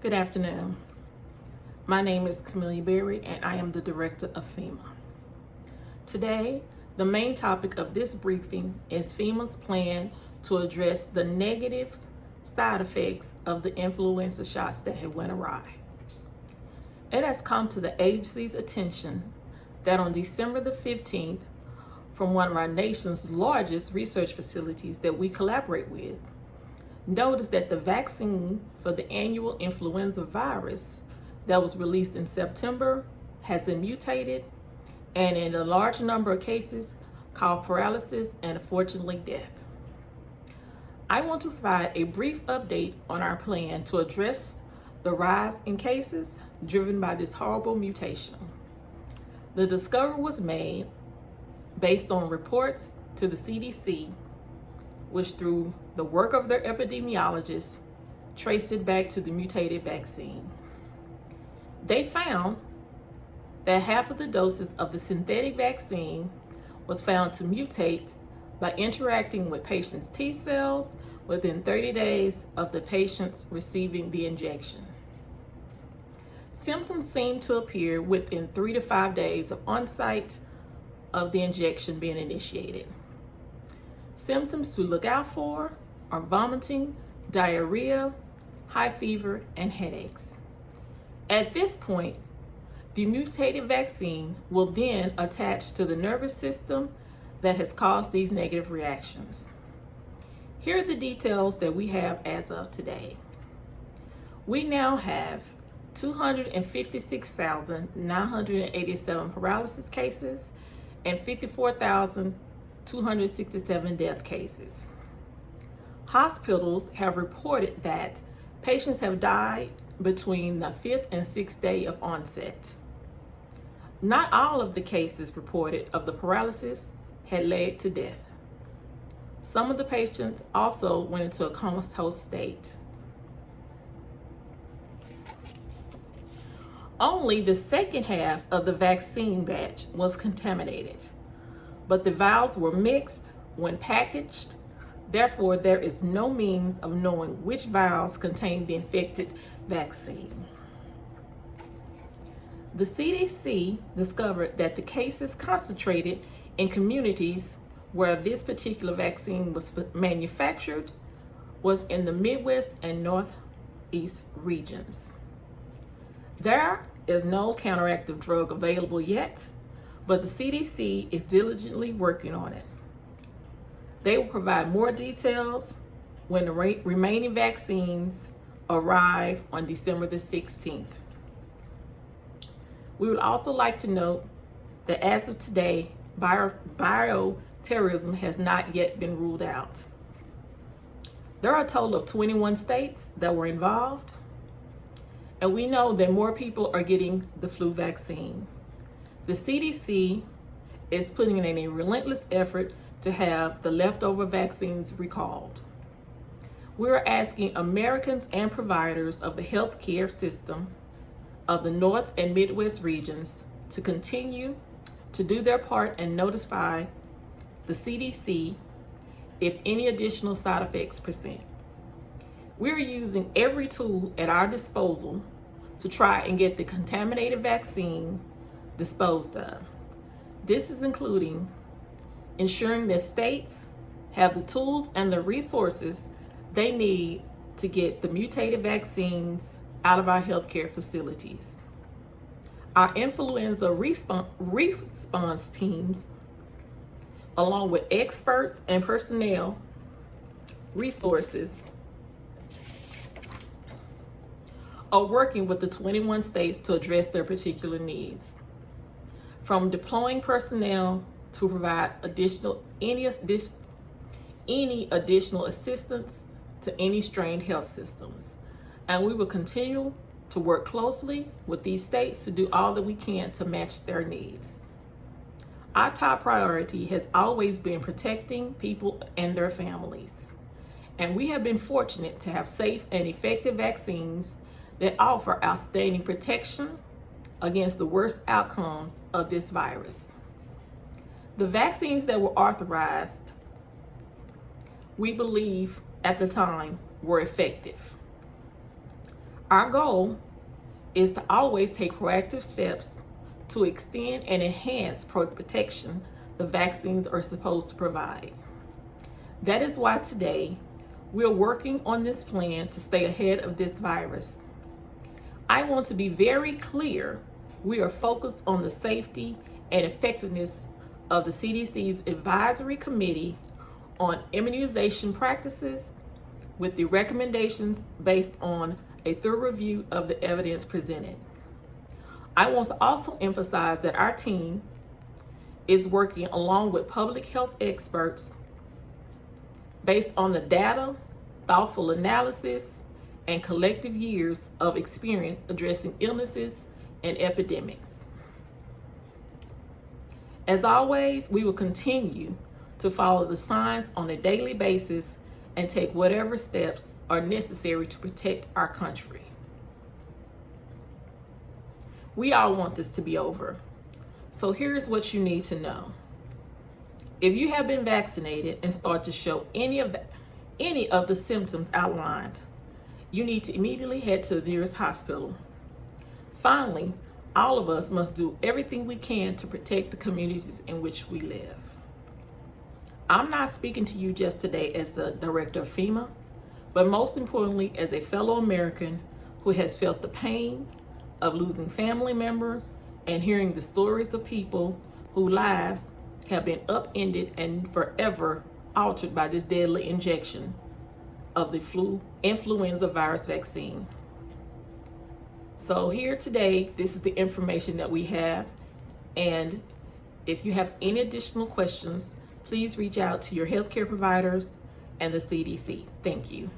Good afternoon. My name is Camille Berry and I am the Director of FEMA. Today, the main topic of this briefing is FEMA's plan to address the negative side effects of the influenza shots that have went awry. It has come to the agency's attention that on December the 15th, from one of our nation's largest research facilities that we collaborate with, noticed that the vaccine for the annual influenza virus that was released in September has been mutated and in a large number of cases caused paralysis and unfortunately death. I want to provide a brief update on our plan to address the rise in cases driven by this horrible mutation. The discovery was made based on reports to the CDC, which through the work of their epidemiologists, traced it back to the mutated vaccine. They found that half of the doses of the synthetic vaccine was found to mutate by interacting with patients' T cells within 30 days of the patients receiving the injection. Symptoms seem to appear within 3 to 5 days of onset of the injection being initiated. Symptoms to look out for are vomiting, diarrhea, high fever, and headaches. At this point, the mutated vaccine will then attach to the nervous system that has caused these negative reactions. Here are the details that we have as of today. We now have 256,987 paralysis cases and 54,267 death cases. Hospitals have reported that patients have died between the 5th and 6th day of onset. Not all of the cases reported of the paralysis had led to death. Some of the patients also went into a comatose state. Only the second half of the vaccine batch was contaminated, but the vials were mixed when packaged. Therefore, there is no means of knowing which vials contain the infected vaccine. The CDC discovered that the cases concentrated in communities where this particular vaccine was manufactured was in the Midwest and Northeast regions. There is no counteractive drug available yet, but the CDC is diligently working on it. They will provide more details when the remaining vaccines arrive on December the 16th. We would also like to note that as of today, bioterrorism has not yet been ruled out. There are a total of 21 states that were involved, and we know that more people are getting the flu vaccine. The CDC is putting in a relentless effort to have the leftover vaccines recalled. We are asking Americans and providers of the healthcare system of the North and Midwest regions to continue to do their part and notify the CDC if any additional side effects present. We're using every tool at our disposal to try and get the contaminated vaccine disposed of. This is including ensuring that states have the tools and the resources they need to get the mutated vaccines out of our healthcare facilities. Our influenza response teams, along with experts and personnel resources, are working with the 21 states to address their particular needs. From deploying personnel to provide any additional assistance to any strained health systems. And we will continue to work closely with these states to do all that we can to match their needs. Our top priority has always been protecting people and their families. And we have been fortunate to have safe and effective vaccines that offer outstanding protection against the worst outcomes of this virus. The vaccines that were authorized, we believe at the time, were effective. Our goal is to always take proactive steps to extend and enhance protection the vaccines are supposed to provide. That is why today we're working on this plan to stay ahead of this virus. I want to be very clear, we are focused on the safety and effectiveness of the CDC's Advisory Committee on Immunization Practices with the recommendations based on a thorough review of the evidence presented. I want to also emphasize that our team is working along with public health experts based on the data, thoughtful analysis, and collective years of experience addressing illnesses and epidemics. As always, we will continue to follow the science on a daily basis and take whatever steps are necessary to protect our country. We all want this to be over. So here's what you need to know. If you have been vaccinated and start to show any of the symptoms outlined, you need to immediately head to the nearest hospital. Finally, all of us must do everything we can to protect the communities in which we live. I'm not speaking to you just today as the director of FEMA, but most importantly as a fellow American who has felt the pain of losing family members and hearing the stories of people whose lives have been upended and forever altered by this deadly injection of the influenza virus vaccine. So here today, this is the information that we have. And if you have any additional questions, please reach out to your healthcare providers and the CDC. Thank you.